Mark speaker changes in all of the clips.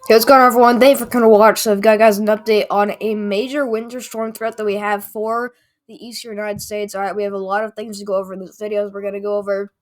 Speaker 1: Hey, what's going on, everyone? Thank you for coming to watch. So, I've got guys an update on a major winter storm threat that we have for the eastern United States. All right, we have a lot of things to go over in this videos. We're going to go over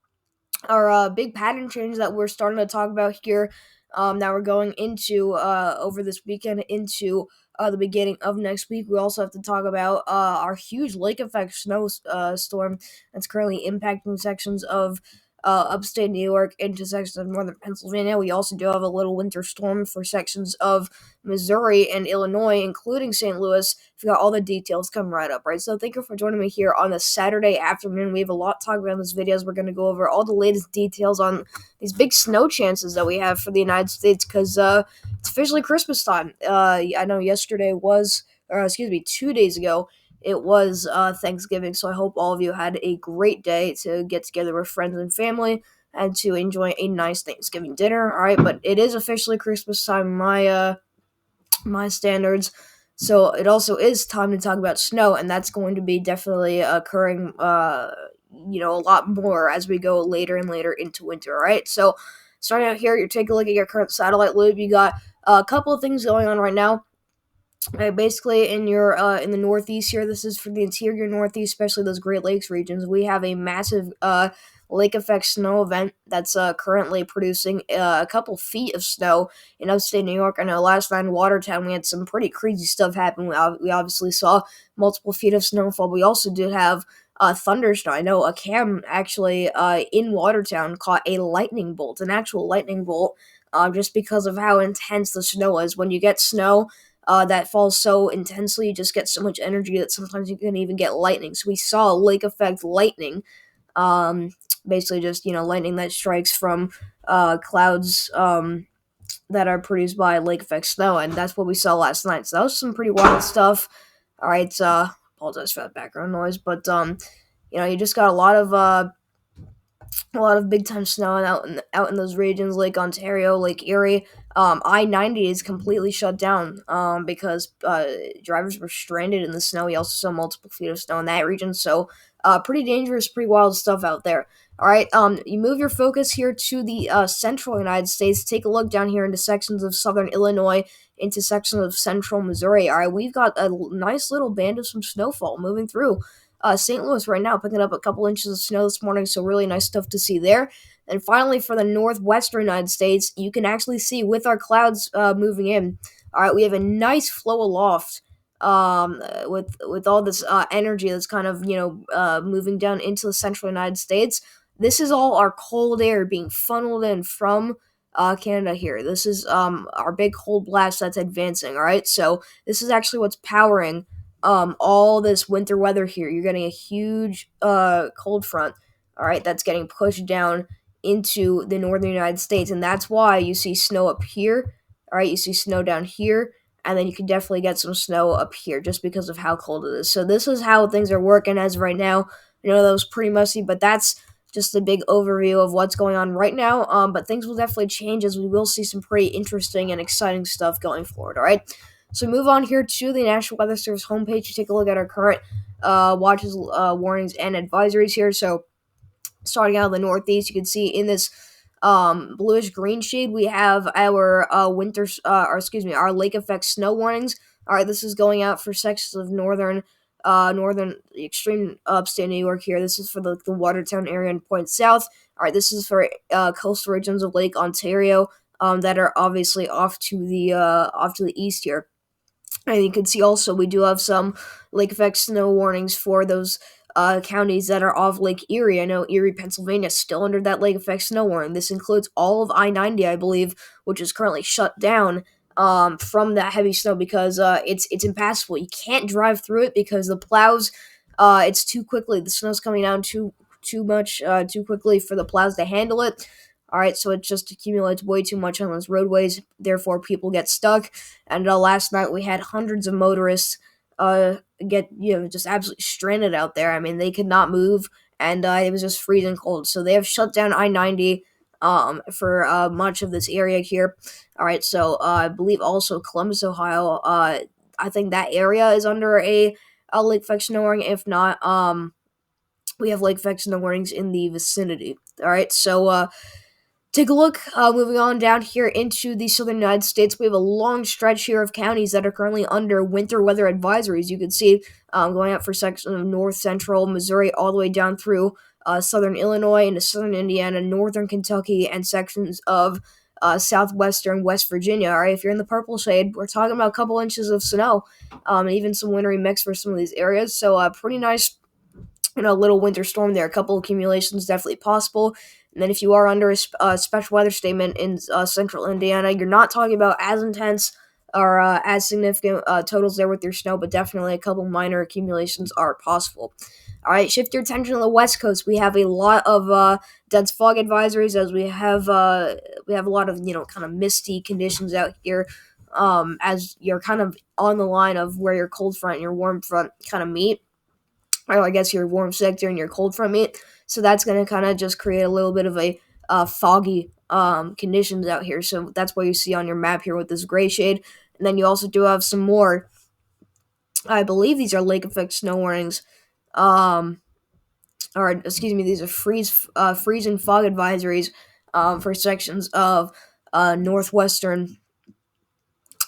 Speaker 1: our big pattern change that we're starting to talk about here. That we're going into over this weekend into the beginning of next week. We also have to talk about our huge lake effect snow storm that's currently impacting sections of upstate New York into sections of northern Pennsylvania. We also do have a little winter storm for sections of Missouri and Illinois, including St. Louis. We've got all the details coming right up, right? So thank you for joining me here on the Saturday afternoon. We have a lot to talk about in this video. We're going to go over all the latest details on these big snow chances that we have for the United States because it's officially Christmas time. I know yesterday was, or excuse me, 2 days ago, it was Thanksgiving. So I hope all of you had a great day to get together with friends and family and to enjoy a nice Thanksgiving dinner. All right, but it is officially Christmas time. My standards. So it also is time to talk about snow, and that's going to be definitely occurring, a lot more as we go later and later into winter. All right. So starting out here, you're taking a look at your current satellite loop. You got a couple of things going on right now. Basically, in the Northeast here, this is for the interior Northeast, especially those Great Lakes regions. We have a massive lake effect snow event that's currently producing a couple feet of snow in upstate New York. I know last night in Watertown we had some pretty crazy stuff happen. We obviously saw multiple feet of snowfall. We also did have thunderstorm. I know a cam actually in Watertown caught a lightning bolt, an actual lightning bolt, just because of how intense the snow is. When you get snow that falls so intensely, you just get so much energy that sometimes you can even get lightning. So we saw lake effect lightning, um, basically just lightning that strikes from clouds that are produced by lake effect snow, and that's what we saw last night. So that was some pretty wild stuff. All right, apologize for that background noise, but you just got a lot of big time snow out in those regions, Lake Ontario, Lake Erie. I-90 is completely shut down because drivers were stranded in the snow. We also saw multiple feet of snow in that region, so pretty dangerous, pretty wild stuff out there. All right, you move your focus here to the central United States. Take a look down here into sections of southern Illinois, into sections of central Missouri. All right, we've got a nice little band of some snowfall moving through St. Louis right now, picking up a couple inches of snow this morning, so really nice stuff to see there. And finally, for the northwestern United States, you can actually see with our clouds moving in. All right, we have a nice flow aloft with all this energy that's kind of moving down into the central United States. This is all our cold air being funneled in from Canada here. This is our big cold blast that's advancing. All right, so this is actually what's powering all this winter weather here. You're getting a huge cold front, all right, that's getting pushed down into the northern United States, and that's why you see snow up here. All right, you see snow down here, and then you can definitely get some snow up here just because of how cold it is. So this is how things are working as of right now. I know that was pretty messy, but that's just a big overview of what's going on right now. But things will definitely change as we will see some pretty interesting and exciting stuff going forward. All right. So move on here to the National Weather Service homepage to take a look at our current watches, warnings, and advisories here. So starting out in the Northeast, you can see in this bluish green shade we have our our lake effect snow warnings. All right, this is going out for sections of northern extreme upstate New York here. This is for the Watertown area and Point South. All right, this is for coastal regions of Lake Ontario that are obviously off to the east here. And you can see also we do have some lake effect snow warnings for those counties that are off Lake Erie. I know Erie, Pennsylvania is still under that lake effect snow warning. This includes all of I-90, I believe, which is currently shut down from that heavy snow because it's impassable. You can't drive through it because the plows, it's too quickly. The snow's coming down too much too quickly for the plows to handle it. All right, so it just accumulates way too much on those roadways. Therefore, people get stuck. And last night we had hundreds of motorists get just absolutely stranded out there. I mean, they could not move, and it was just freezing cold. So they have shut down I-90 for much of this area here. All right, so I believe also Columbus, Ohio. I think that area is under a lake effect snow warning. If not, we have lake effect snow warnings in the vicinity. All right, so Take a look, moving on down here into the southern United States. We have a long stretch here of counties that are currently under winter weather advisories. You can see going out for sections of north central Missouri all the way down through southern Illinois into southern Indiana, northern Kentucky, and sections of southwestern West Virginia. All right, if you're in the purple shade, we're talking about a couple inches of snow, and even some wintry mix for some of these areas. So, pretty nice, little winter storm there. A couple accumulations definitely possible. And then if you are under a special weather statement in central Indiana, you're not talking about as intense or as significant totals there with your snow, but definitely a couple minor accumulations are possible. All right, shift your attention to the West Coast. We have a lot of dense fog advisories, as we have a lot of kind of misty conditions out here. As you're kind of on the line of where your cold front and your warm front kind of meet, or I guess your warm sector and your cold front meet. So that's going to kind of just create a little bit of a foggy conditions out here. So that's what you see on your map here with this gray shade. And then you also do have some more, I believe these are lake effect snow warnings. Or excuse me, these are freeze and fog advisories for sections of northwestern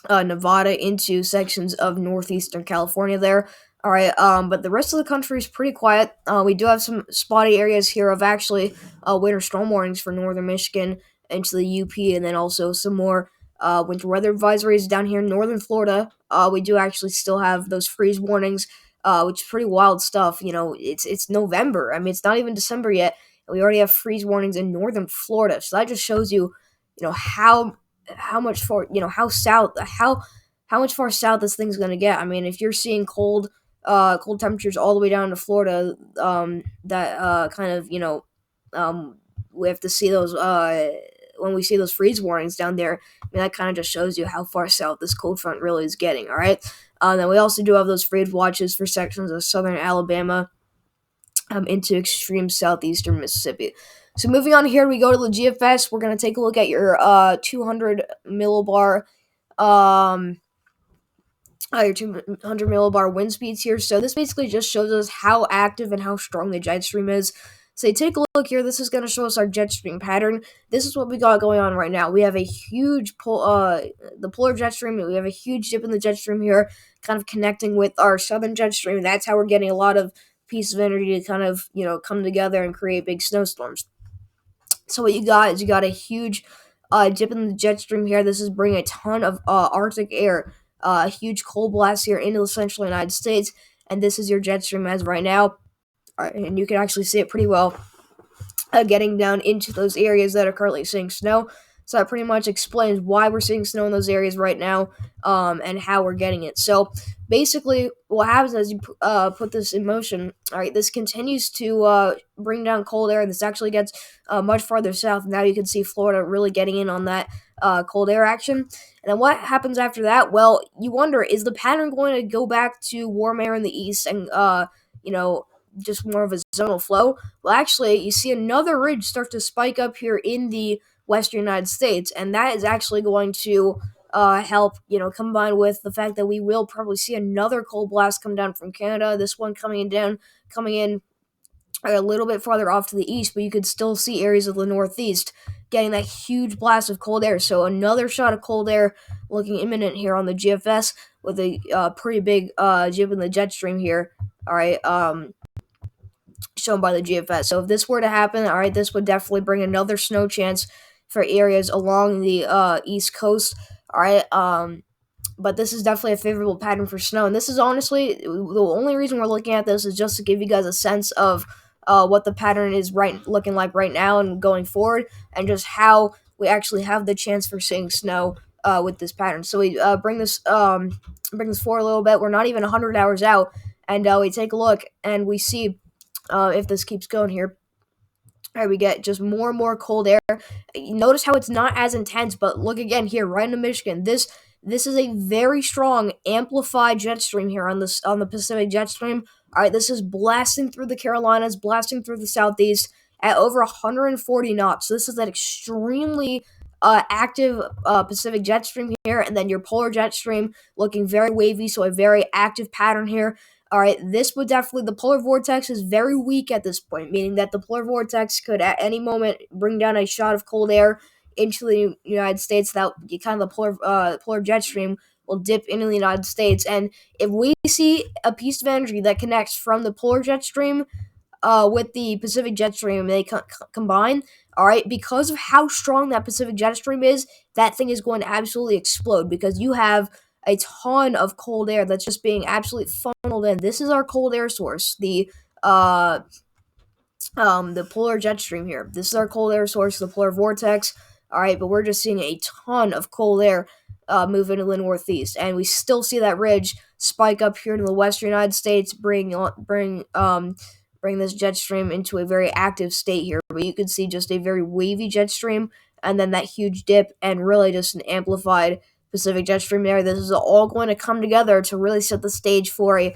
Speaker 1: Nevada into sections of northeastern California there. All right, but the rest of the country is pretty quiet. We do have some spotty areas here of actually winter storm warnings for northern Michigan into the UP, and then also some more winter weather advisories down here in northern Florida. We do actually still have those freeze warnings, which is pretty wild stuff. It's November. I mean, it's not even December yet, and we already have freeze warnings in northern Florida. So that just shows you, how much far how much far south this thing's gonna get. I mean, if you're seeing cold temperatures all the way down to Florida, that kind of we have to see those when we see those freeze warnings down there. I mean, that kind of just shows you how far south this cold front really is getting. All right, then we also do have those freeze watches for sections of southern Alabama into extreme southeastern Mississippi. So moving on here, we go to the GFS. We're going to take a look at your 200 millibar your 200 millibar wind speeds here. So this basically just shows us how active and how strong the jet stream is. So take a look here. This is going to show us our jet stream pattern. This is what we got going on right now. We have a huge the polar jet stream. We have a huge dip in the jet stream here, kind of connecting with our southern jet stream. That's how we're getting a lot of pieces of energy to kind of come together and create big snowstorms. So what you got is you got a huge dip in the jet stream here. This is bringing a ton of Arctic air, a huge cold blast here into the central United States, and this is your jet stream as of right now. And you can actually see it pretty well getting down into those areas that are currently seeing snow. So that pretty much explains why we're seeing snow in those areas right now, and how we're getting it. So basically, what happens as you put this in motion, all right, this continues to bring down cold air, and this actually gets much farther south. Now you can see Florida really getting in on that cold air action. And then what happens after that? Well, you wonder, is the pattern going to go back to warm air in the east and, just more of a zonal flow? Well, actually, you see another ridge start to spike up here in the western United States, and that is actually going to help, combine with the fact that we will probably see another cold blast come down from Canada. This one coming in a little bit farther off to the east, but you could still see areas of the northeast getting that huge blast of cold air. So another shot of cold air looking imminent here on the GFS with a pretty big dip in the jet stream here. All right, shown by the GFS. So if this were to happen, all right, this would definitely bring another snow chance for areas along the East Coast. All right, but this is definitely a favorable pattern for snow, and this is honestly the only reason we're looking at this is just to give you guys a sense of what the pattern is looking like right now and going forward, and just how we actually have the chance for seeing snow with this pattern. So we bring this forward a little bit. We're not even 100 hours out, and we take a look and we see if this keeps going here. All right, we get just more and more cold air. You notice how it's not as intense, but look again here, right into Michigan. This is a very strong amplified jet stream here on the Pacific jet stream. All right, this is blasting through the Carolinas, blasting through the Southeast at over 140 knots. So this is an extremely active Pacific jet stream here, and then your polar jet stream looking very wavy, so a very active pattern here. All right, this would definitely, the polar vortex is very weak at this point, meaning that the polar vortex could at any moment bring down a shot of cold air into the United States. That kind of the polar jet stream will dip into the United States, and if we see a piece of energy that connects from the polar jet stream with the Pacific jet stream, they combine. All right, because of how strong that Pacific jet stream is, that thing is going to absolutely explode because you have a ton of cold air that's just being absolutely funneled in. This is our cold air source, the polar jet stream here. This is our cold air source, the polar vortex. All right, but we're just seeing a ton of cold air move into the northeast, and we still see that ridge spike up here in the western United States, bring this jet stream into a very active state here. But you can see just a very wavy jet stream, and then that huge dip, and really just an amplified Pacific jet stream there. This is all going to come together to really set the stage for a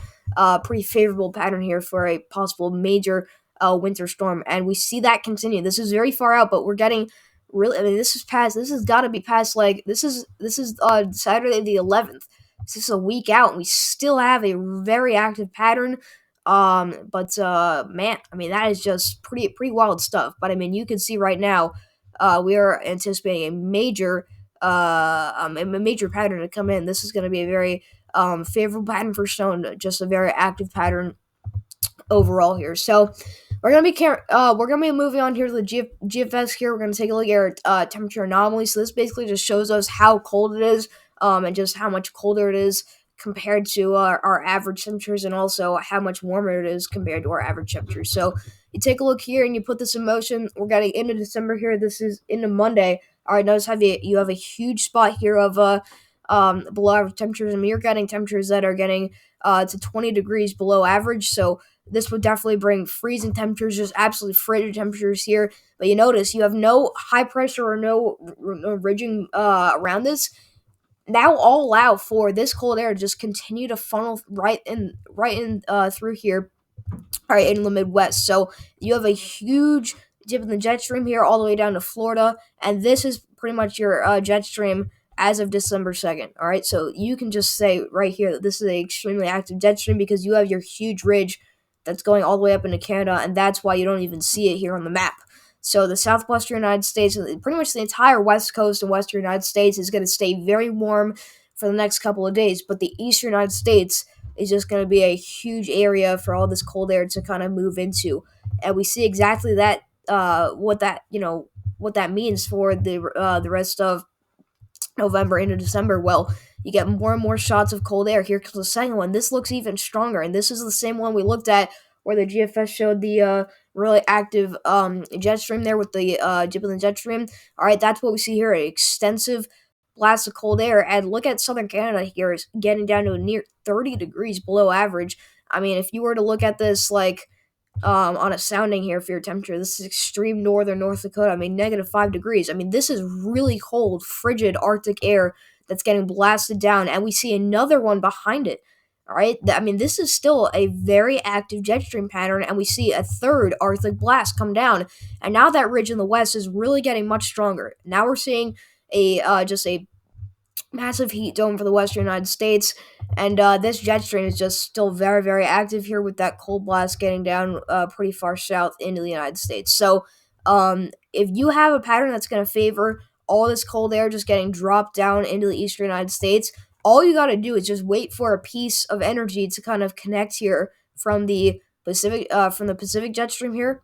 Speaker 1: pretty favorable pattern here for a possible major winter storm, and we see that continue. This is very far out, but we're getting really. I mean, this is past. This has got to be past. Like this is Saturday the 11th. This is a week out, and we still have a very active pattern. But man, I mean that is just pretty wild stuff. But I mean, you can see right now, we are anticipating a major pattern to come in. This is going to be a very favorable pattern for snow, and just a very active pattern overall here. So we're gonna be moving on here to the GFS here. We're gonna take a look at our temperature anomaly. So this basically just shows us how cold it is, and just how much colder it is compared to our average temperatures, and also how much warmer it is compared to our average temperatures. So you take a look here and you put this in motion. We're getting into December here. This is into Monday. All right, notice how you have a huge spot here of below average temperatures. I mean, you're getting temperatures that are getting to 20 degrees below average. So this would definitely bring freezing temperatures, just absolutely frigid temperatures here. But you notice you have no high pressure or no ridging around this. Now all allow for this cold air to just continue to funnel right in through here, all right, in the Midwest. So you have a huge dip in the jet stream here all the way down to Florida, and this is pretty much your jet stream as of December 2nd. All right, so you can just say right here that this is an extremely active jet stream because you have your huge ridge that's going all the way up into Canada, and that's why you don't even see it here on the map. So the southwestern United States, pretty much the entire west coast and western United States, is going to stay very warm for the next couple of days, but the eastern United States is just going to be a huge area for all this cold air to kind of move into, and we see exactly that what that means for the rest of November into December. Well, you get more and more shots of cold air. Here comes the second one. This looks even stronger, and this is the same one we looked at where the GFS showed the really active jet stream there with the dip in the jet stream. All right, that's what we see here: an extensive blast of cold air. And look at southern Canada here is getting down to near 30 degrees below average. I mean, if you were to look at this like on a sounding here for your temperature. This is extreme northern North Dakota. I mean, -5 degrees. I mean, this is really cold, frigid Arctic air that's getting blasted down, and we see another one behind it. All right. I mean, this is still a very active jet stream pattern, and we see a third Arctic blast come down. And now that ridge in the west is really getting much stronger. Now we're seeing just a massive heat dome for the western United States, and this jet stream is just still very, very active here with that cold blast getting down pretty far south into the United States. So, if you have a pattern that's going to favor all this cold air just getting dropped down into the eastern United States, all you got to do is just wait for a piece of energy to kind of connect here from the Pacific jet stream here.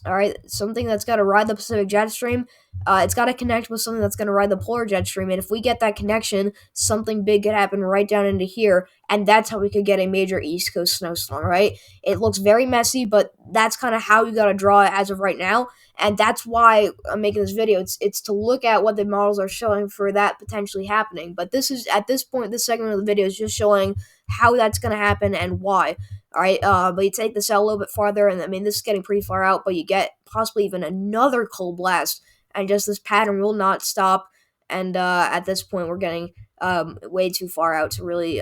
Speaker 1: All right, something that's got to ride the Pacific jet stream. It's got to connect with something that's going to ride the polar jet stream. And if we get that connection, something big could happen right down into here. And that's how we could get a major East Coast snowstorm, right? It looks very messy, but that's kind of how you got to draw it as of right now. And that's why I'm making this video. It's to look at what the models are showing for that potentially happening. But this is, at this point, this segment of the video is just showing how that's going to happen and why. All right, but you take this out a little bit farther, and I mean, this is getting pretty far out, but you get possibly even another cold blast, and just this pattern will not stop. And at this point, we're getting way too far out to really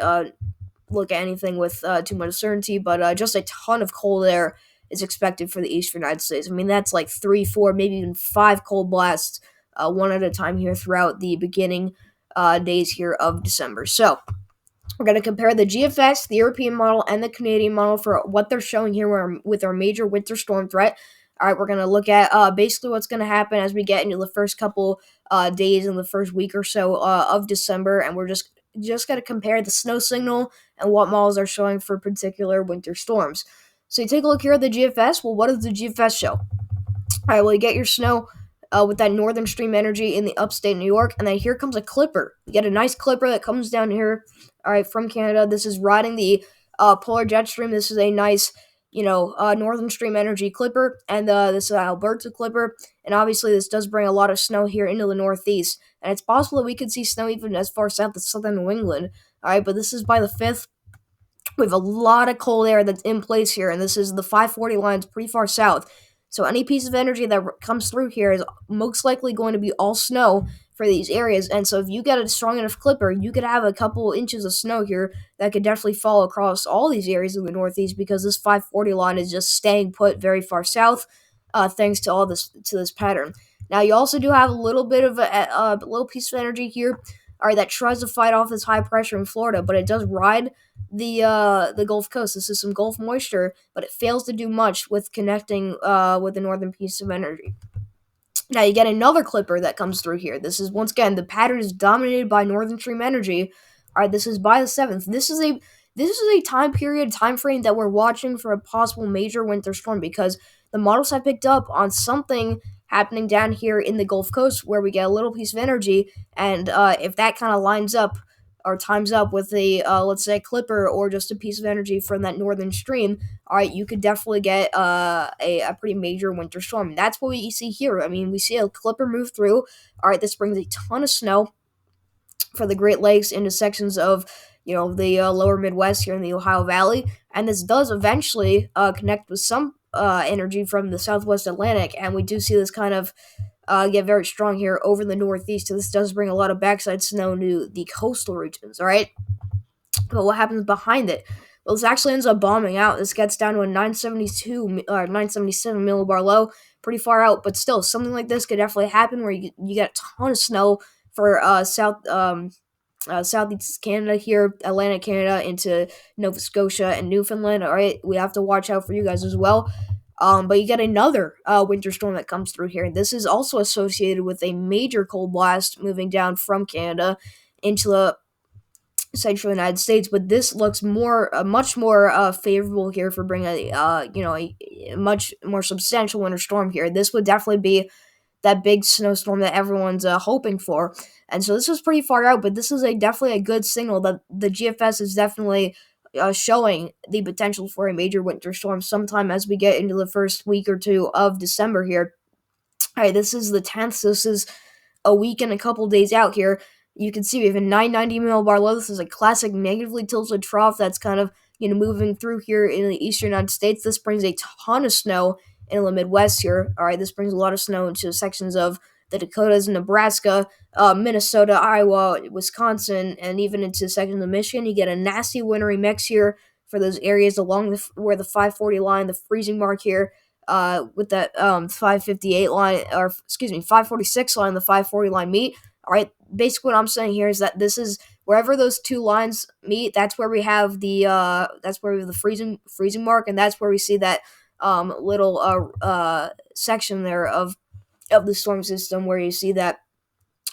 Speaker 1: look at anything with too much certainty, but just a ton of cold air is expected for the eastern United States. I mean, that's like 3, 4, maybe even 5 cold blasts, one at a time here throughout the beginning days here of December. So, We're going to compare the GFS, the European model, and the Canadian model for what they're showing here with our major winter storm threat. All right, we're going to look at basically what's going to happen as we get into the first couple days in the first week or so of December, and we're just going to compare the snow signal and what models are showing for particular winter storms. So you take a look here at the GFS. Well, what does the GFS show? All right, well, you get your snow with that northern stream energy in the upstate New York, and then here comes a clipper. You get a nice clipper that comes down here, all right, from Canada. This is riding the polar jet stream. This is a nice, northern stream energy clipper, and this is an Alberta clipper. And obviously, this does bring a lot of snow here into the Northeast, and it's possible that we could see snow even as far south as southern New England. All right, but this is by the 5th. We have a lot of cold air that's in place here, and this is the 540 lines pretty far south. So any piece of energy that comes through here is most likely going to be all snow for these areas. And so if you get a strong enough clipper, you could have a couple inches of snow here that could definitely fall across all these areas in the Northeast because this 540 line is just staying put very far south, thanks to this pattern. Now you also do have a little bit of a little piece of energy here, all right, that tries to fight off this high pressure in Florida, but it does ride the Gulf Coast. This is some Gulf moisture, but it fails to do much with connecting with the northern piece of energy. Now you get another clipper that comes through here. This is once again the pattern is dominated by northern stream energy. All right, this is by the 7th. This is a time frame that we're watching for a possible major winter storm because the models have picked up on something happening down here in the Gulf Coast where we get a little piece of energy, and if that kind of lines up or times up with a let's say clipper or just a piece of energy from that northern stream, all right, you could definitely get a pretty major winter storm. And that's what we see here. I mean, we see a clipper move through. All right, this brings a ton of snow for the Great Lakes into sections of the lower Midwest here in the Ohio Valley, and this does eventually connect with some energy from the Southwest Atlantic, and we do see this kind of get very strong here over the Northeast. So this does bring a lot of backside snow to the coastal regions. All right, but what happens behind it? Well, this actually ends up bombing out. This gets down to a 972 or 977 millibar low, pretty far out, but still, something like this could definitely happen where you get a ton of snow for southeast Canada here, Atlantic Canada into Nova Scotia and Newfoundland. All right, we have to watch out for you guys as well. But you get another winter storm that comes through here. This is also associated with a major cold blast moving down from Canada into the central United States, but this looks much more favorable here for bringing a much more substantial winter storm here. This would definitely be that big snowstorm that everyone's hoping for, and so this is pretty far out, but this is definitely a good signal that the GFS is definitely showing the potential for a major winter storm sometime as we get into the first week or two of December here. All right, this is the 10th, so this is a week and a couple days out here. You can see we have a 990 millibar low. This is a classic negatively tilted trough that's kind of moving through here in the eastern United States. This brings a ton of snow in the Midwest here. All right, this brings a lot of snow into sections of the Dakotas, Nebraska, Minnesota, Iowa, Wisconsin, and even into sections of Michigan. You get a nasty wintry mix here for those areas along where the 540 line, the freezing mark here, with that 558 line, or excuse me, 546 line, the 540 line meet. All right, basically what I'm saying here is that this is wherever those two lines meet. That's where we have the freezing mark, and that's where we see that little section there of the storm system where you see that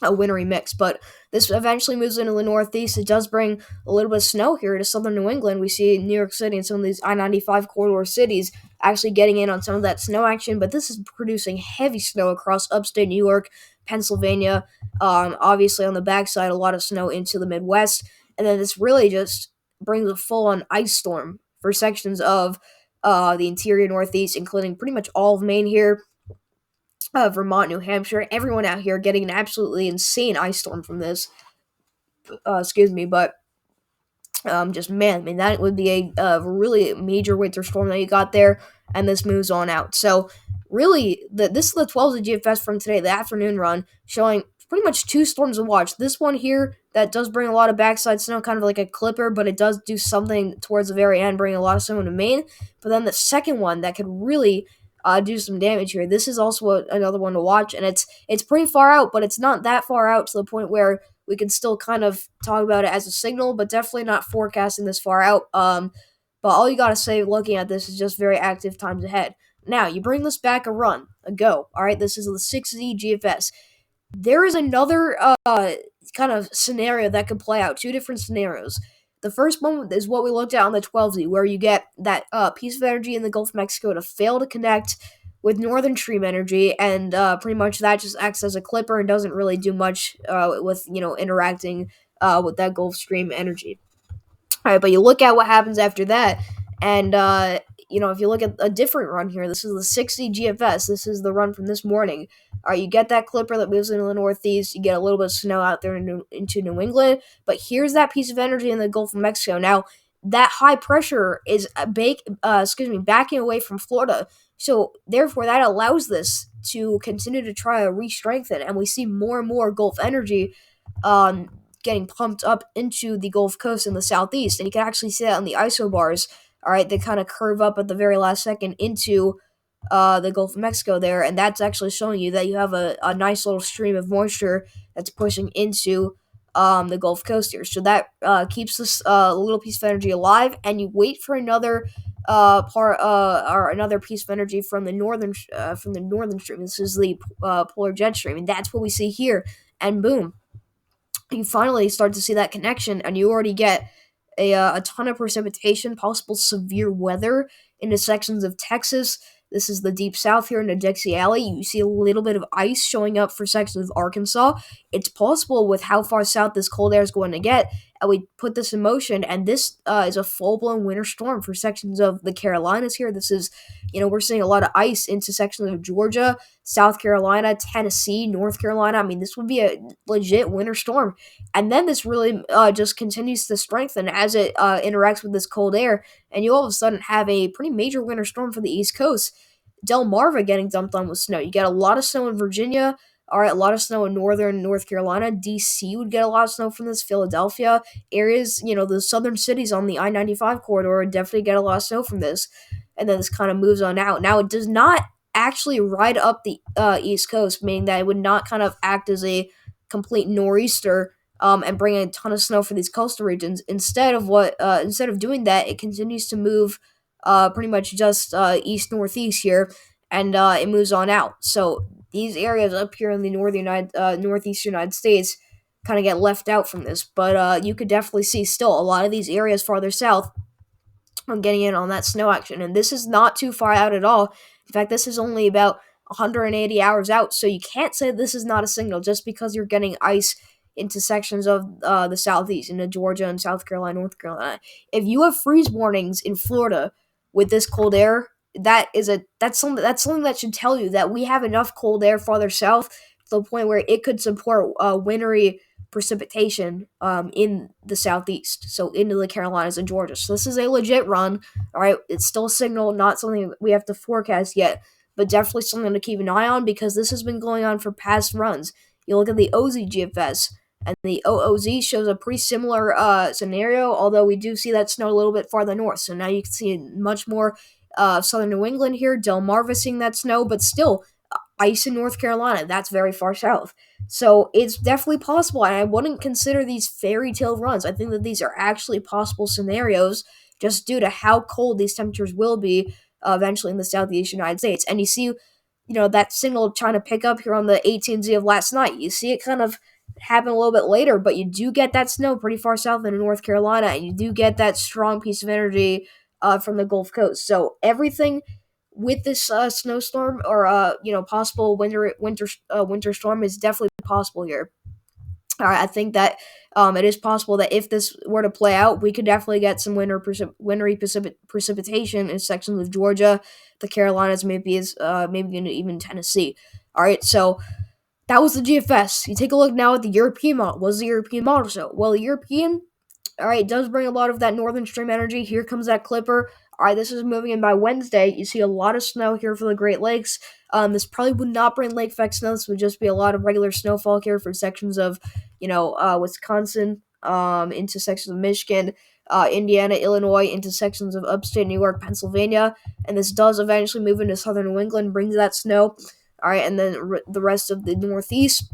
Speaker 1: a wintry mix. But this eventually moves into the Northeast. It does bring a little bit of snow here to southern New England. We see New York City and some of these I-95 corridor cities actually getting in on some of that snow action, but this is producing heavy snow across upstate New York, Pennsylvania, obviously on the backside, a lot of snow into the Midwest, and then this really just brings a full-on ice storm for sections of the interior Northeast, including pretty much all of Maine here, Vermont, New Hampshire, everyone out here getting an absolutely insane ice storm from this. Excuse me, but just man, I mean that would be a really major winter storm that you got there, and this moves on out. So really, this is the 12th of GFS from today, the afternoon run, showing pretty much two storms to watch. This one here that does bring a lot of backside snow, kind of like a clipper, but it does do something towards the very end, bring a lot of snow into Maine. But then the second one that could really do some damage here. This is also another one to watch, and it's pretty far out, but it's not that far out to the point where we can still kind of talk about it as a signal, but definitely not forecasting this far out. But all you gotta say looking at this is just very active times ahead. Now, you bring this back a go. All right, this is the 6Z GFS. There is another kind of scenario that could play out. Two different scenarios. The first one is what we looked at on the 12Z, where you get that piece of energy in the Gulf of Mexico to fail to connect with northern stream energy, and pretty much that just acts as a clipper and doesn't really do much with interacting with that Gulf Stream energy. All right, but you look at what happens after that, and if you look at a different run here, this is the 60 GFS. This is the run from this morning. All right, you get that clipper that moves into the northeast. You get a little bit of snow out there into New England, but here's that piece of energy in the Gulf of Mexico. Now, that high pressure is backing away from Florida, so therefore that allows this to continue to try to re-strengthen, and we see more and more Gulf energy getting pumped up into the Gulf Coast in the southeast. And you can actually see that on the isobars. All right, they kind of curve up at the very last second into the Gulf of Mexico there, and that's actually showing you that you have a nice little stream of moisture that's pushing into the Gulf Coast here. So that keeps this little piece of energy alive, and you wait for another or another piece of energy from the northern stream. This is the polar jet stream, and that's what we see here. And boom, you finally start to see that connection, and you already get a ton of precipitation, possible severe weather into sections of Texas. This is the deep south here in the Dixie Alley. You see a little bit of ice showing up for sections of Arkansas. It's possible with how far south this cold air is going to get, and we put this in motion, and this is a full-blown winter storm for sections of the Carolinas here. This is, we're seeing a lot of ice into sections of Georgia, South Carolina, Tennessee, North Carolina. I mean, this would be a legit winter storm. And then this really just continues to strengthen as it interacts with this cold air, and you all of a sudden have a pretty major winter storm for the East Coast. Delmarva getting dumped on with snow. You get a lot of snow in Virginia. All right, a lot of snow in northern North Carolina. D.C. would get a lot of snow from this. Philadelphia areas, the southern cities on the I-95 corridor would definitely get a lot of snow from this. And then this kind of moves on out. Now, it does not actually ride up the East Coast, meaning that it would not kind of act as a complete nor'easter and bring a ton of snow for these coastal regions. Instead of doing that, it continues to move pretty much just east northeast here, and it moves on out. So these areas up here in the northeast United States kind of get left out from this, but you could definitely see still a lot of these areas farther south on getting in on that snow action, and this is not too far out at all. In fact, this is only about 180 hours out, so you can't say this is not a signal just because you're getting ice into sections of the southeast, into Georgia and South Carolina, North Carolina. If you have freeze warnings in Florida with this cold air, that's something that should tell you that we have enough cold air farther south to the point where it could support wintry precipitation in the southeast, so into the Carolinas and Georgia. So this is a legit run. All right, it's still a signal, not something we have to forecast yet, but definitely something to keep an eye on because this has been going on for past runs. You look at the OZGFS, and the OOZ shows a pretty similar scenario, although we do see that snow a little bit farther north. So now you can see much more southern New England here. Delmarva seeing that snow, but still ice in North Carolina. That's very far south. So it's definitely possible, and I wouldn't consider these fairy tale runs. I think that these are actually possible scenarios just due to how cold these temperatures will be eventually in the southeast United States. And you see, that signal trying to pick up here on the 18Z of last night. You see it kind of happen a little bit later, but you do get that snow pretty far south in North Carolina, and you do get that strong piece of energy from the Gulf Coast. So everything with this snowstorm or possible winter storm is definitely possible here. All right, I think that it is possible that if this were to play out, we could definitely get some wintry precipitation in sections of Georgia, the Carolinas, maybe even Tennessee. All right, so that was the GFS. You take a look now at the European model. What does the European model show? Well, the European, all right, does bring a lot of that northern stream energy. Here comes that clipper. All right, this is moving in by Wednesday. You see a lot of snow here for the Great Lakes. This probably would not bring lake effect snow. This would just be a lot of regular snowfall here for sections of, Wisconsin, into sections of Michigan, Indiana, Illinois, into sections of upstate New York, Pennsylvania. And this does eventually move into southern New England, brings that snow. All right, and then the rest of the Northeast.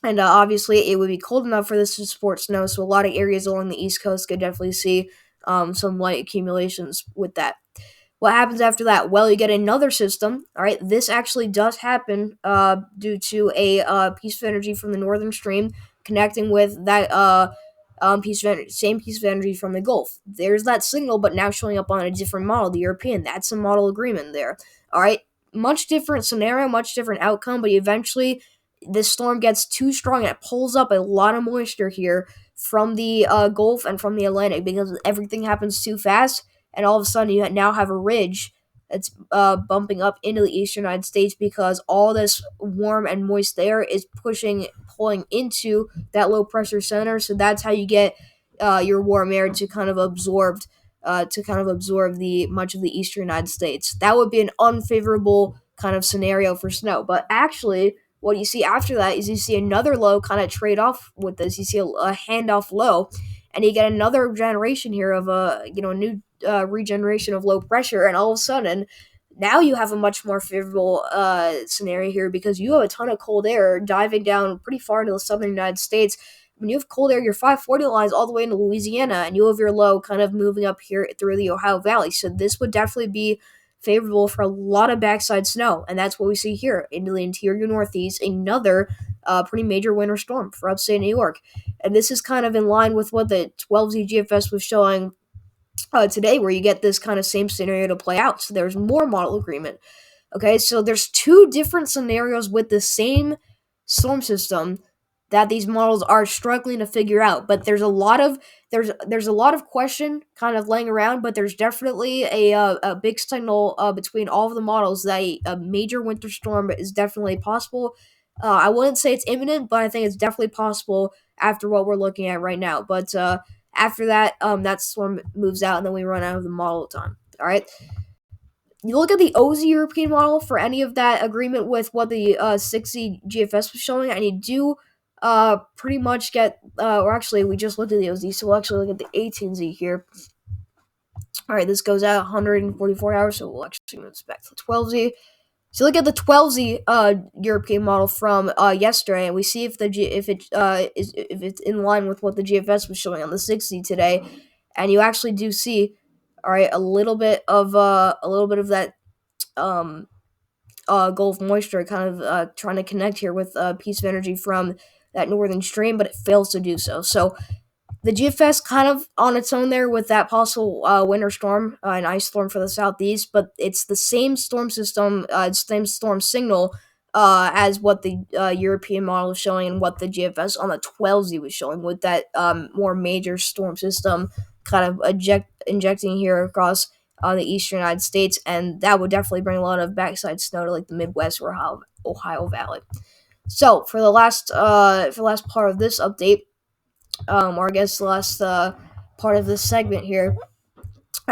Speaker 1: And obviously, it would be cold enough for this to support snow, so a lot of areas along the East Coast could definitely see some light accumulations with that. What happens after that? Well, you get another system. All right, this actually does happen due to a piece of energy from the northern stream connecting with that same piece of energy from the Gulf. There's that signal, but now showing up on a different model, the European. That's a model agreement there. All right, much different scenario, much different outcome, but eventually this storm gets too strong and it pulls up a lot of moisture here from the Gulf and from the Atlantic because everything happens too fast, and all of a sudden you now have a ridge that's bumping up into the eastern United States because all this warm and moist air is pulling into that low pressure center. So that's how you get your warm air to kind of absorb the much of the eastern United States. That would be an unfavorable kind of scenario for snow. But actually, what you see after that is you see another low kind of trade off with this. You see a handoff low, and you get another generation here of a new regeneration of low pressure, and all of a sudden now you have a much more favorable scenario here because you have a ton of cold air diving down pretty far into the southern United States. When you have cold air, your 540 lines all the way into Louisiana, and you have your low kind of moving up here through the Ohio Valley. So this would definitely be favorable for a lot of backside snow, and that's what we see here into the interior Northeast. Another pretty major winter storm for upstate New York, and this is kind of in line with what the 12Z GFS was showing today, where you get this kind of same scenario to play out. So there's more model agreement. Okay, so there's two different scenarios with the same storm system that these models are struggling to figure out. But there's a lot of question kind of laying around, but there's definitely a big signal between all of the models that a major winter storm is definitely possible. I wouldn't say it's imminent, but I think it's definitely possible after what we're looking at right now. But after that, that storm moves out, and then we run out of the model time. All right. You look at the OZ European model for any of that agreement with what the 6Z GFS was showing, and you do pretty much get, or actually, we just looked at the OZ, so we'll actually look at the 18Z here. All right, this goes out 144 hours, so we'll actually move back to the 12Z. So look at the 12Z European model from yesterday, and we see if if it's in line with what the GFS was showing on the 6Z today, and you actually do see, all right, a little bit of that um, Gulf moisture kind of trying to connect here with a piece of energy from that northern stream, but it fails to do so. So the GFS kind of on its own there with that possible winter storm, an ice storm for the southeast, but it's the same storm system, same storm signal as what the European model is showing and what the GFS on the 12Z was showing with that more major storm system kind of injecting here across the eastern United States, and that would definitely bring a lot of backside snow to like the Midwest or Ohio Valley. So for the last part of this update, or I guess the last part of this segment here,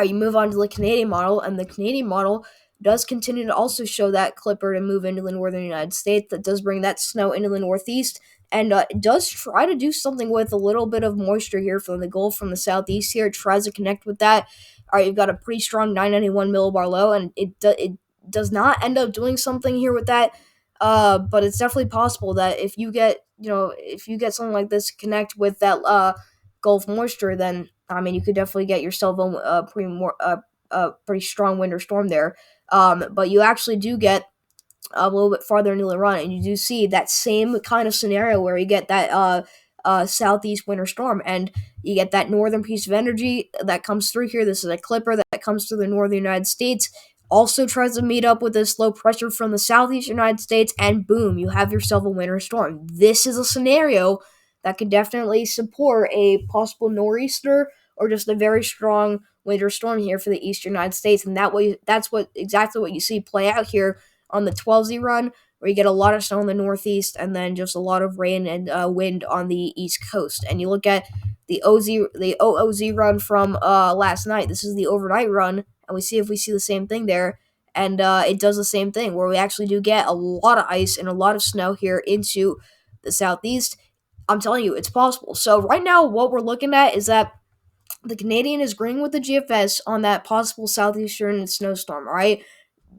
Speaker 1: you move on to the Canadian model, and the Canadian model does continue to also show that clipper to move into the northern United States. That does bring that snow into the northeast, and it does try to do something with a little bit of moisture here from the Gulf from the southeast here. It tries to connect with that. All right, you've got a pretty strong 991 millibar low, and it does not end up doing something here with that. But it's definitely possible that if you get something like this connect with that Gulf moisture, then I mean you could definitely get yourself a pretty strong winter storm there. But you actually do get a little bit farther into the run, and you do see that same kind of scenario where you get that southeast winter storm, and you get that northern piece of energy that comes through here. This is a clipper that comes through the northern United States, also tries to meet up with this low pressure from the southeast United States, and boom, you have yourself a winter storm. This is a scenario that could definitely support a possible nor'easter or just a very strong winter storm here for the eastern United States, and that's exactly what you see play out here on the 12Z run, where you get a lot of snow in the northeast and then just a lot of rain and wind on the east coast. And you look at the OOZ run from last night. This is the overnight run, and we see if we see the same thing there. And it does the same thing, where we actually do get a lot of ice and a lot of snow here into the southeast. I'm telling you, it's possible. So right now, what we're looking at is that the Canadian is agreeing with the GFS on that possible southeastern snowstorm, all right?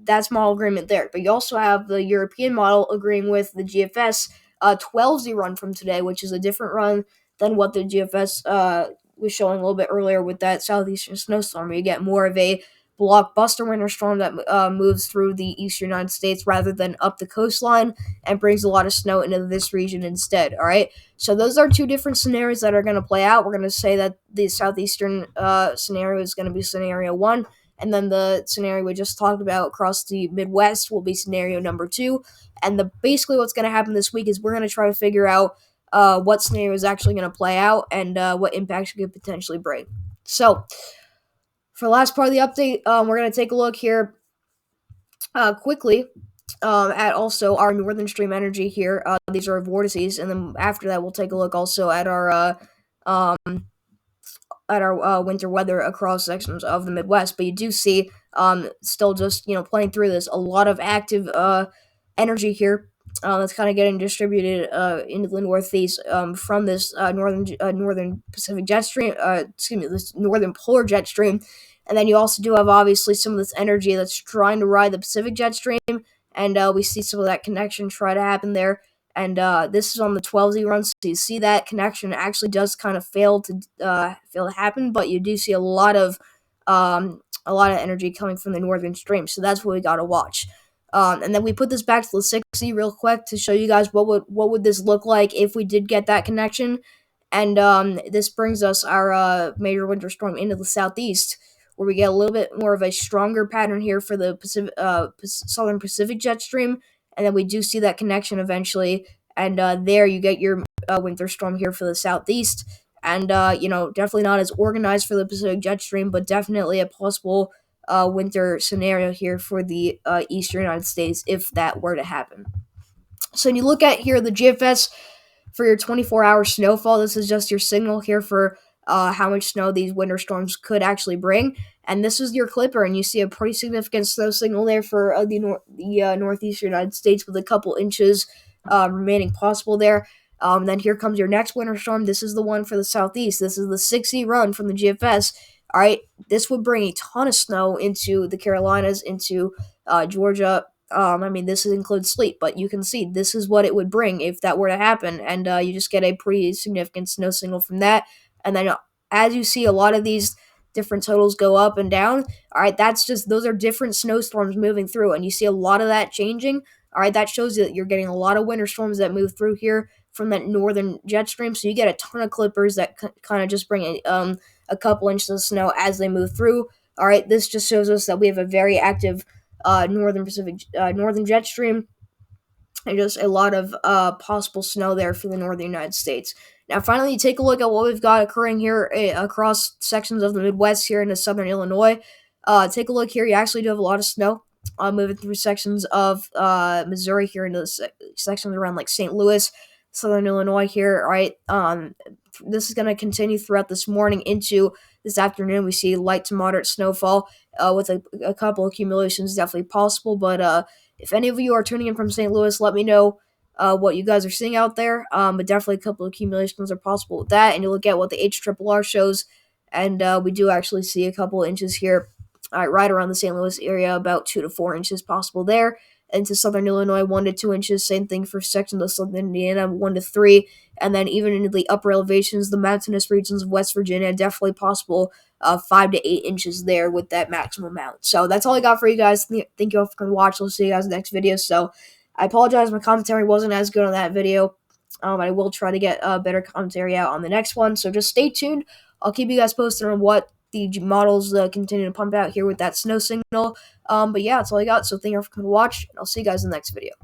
Speaker 1: That's model agreement there. But you also have the European model agreeing with the GFS 12Z run from today, which is a different run than what the GFS was showing a little bit earlier with that southeastern snowstorm. You get more of a blockbuster winter storm that moves through the eastern United States rather than up the coastline and brings a lot of snow into this region instead. All right, so those are two different scenarios that are going to play out. We're going to say that the southeastern scenario is going to be scenario 1, and then the scenario we just talked about across the Midwest will be scenario number 2. And basically what's going to happen this week is we're going to try to figure out what scenario is actually going to play out and what impacts it could potentially bring. So for the last part of the update, we're going to take a look here quickly at also our northern stream energy here. These are vortices, and then after that, we'll take a look also at our winter weather across sections of the Midwest. But you do see, still just playing through this, a lot of active energy here that's kind of getting distributed into the Northeast from this northern Pacific jet stream. This northern polar jet stream. And then you also do have obviously some of this energy that's trying to ride the Pacific jet stream, and we see some of that connection try to happen there. And this is on the 12Z run, so you see that connection actually does kind of fail to happen, but you do see a lot of energy coming from the northern stream, so that's what we got to watch. And then we put this back to the 6Z real quick to show you guys what would this look like if we did get that connection. And this brings us our major winter storm into the southeast, where we get a little bit more of a stronger pattern here for the southern Pacific jet stream, and then we do see that connection eventually, and there you get your winter storm here for the southeast, and definitely not as organized for the Pacific jet stream, but definitely a possible winter scenario here for the eastern United States if that were to happen. So when you look at here the GFS for your 24-hour snowfall, this is just your signal here for how much snow these winter storms could actually bring. And this is your clipper, and you see a pretty significant snow signal there for the northeastern United States with a couple inches remaining possible there. Then here comes your next winter storm. This is the one for the southeast. This is the 6Z run from the GFS. All right, this would bring a ton of snow into the Carolinas, into Georgia. This includes sleet, but you can see this is what it would bring if that were to happen, and you just get a pretty significant snow signal from that. And then as you see a lot of these different totals go up and down, all right, those are different snowstorms moving through, and you see a lot of that changing. All right, that shows you that you're getting a lot of winter storms that move through here from that northern jet stream, so you get a ton of clippers that kind of just bring a couple inches of snow as they move through. All right, this just shows us that we have a very active northern jet stream, and just a lot of possible snow there for the northern United States. Now, finally, you take a look at what we've got occurring here across sections of the Midwest here into southern Illinois. Take a look here. You actually do have a lot of snow moving through sections of Missouri here into the sections around like St. Louis, southern Illinois here. All right, this is going to continue throughout this morning into this afternoon. We see light to moderate snowfall with a couple accumulations definitely possible. But if any of you are tuning in from St. Louis, let me know what you guys are seeing out there. But definitely a couple accumulations are possible with that. And you look at what the HRRR shows, and we do actually see a couple inches here right around the St. Louis area, about 2 to 4 inches possible there. Into southern Illinois, 1 to 2 inches. Same thing for sections of southern Indiana, 1 to 3. And then even into the upper elevations, the mountainous regions of West Virginia, definitely possible 5 to 8 inches there with that maximum amount. So that's all I got for you guys. Thank you all for watching. I'll see you guys in the next video. So I apologize, my commentary wasn't as good on that video. I will try to get better commentary out on the next one. So just stay tuned. I'll keep you guys posted on what the models continue to pump out here with that snow signal. But yeah, that's all I got. So thank you all for watching. I'll see you guys in the next video.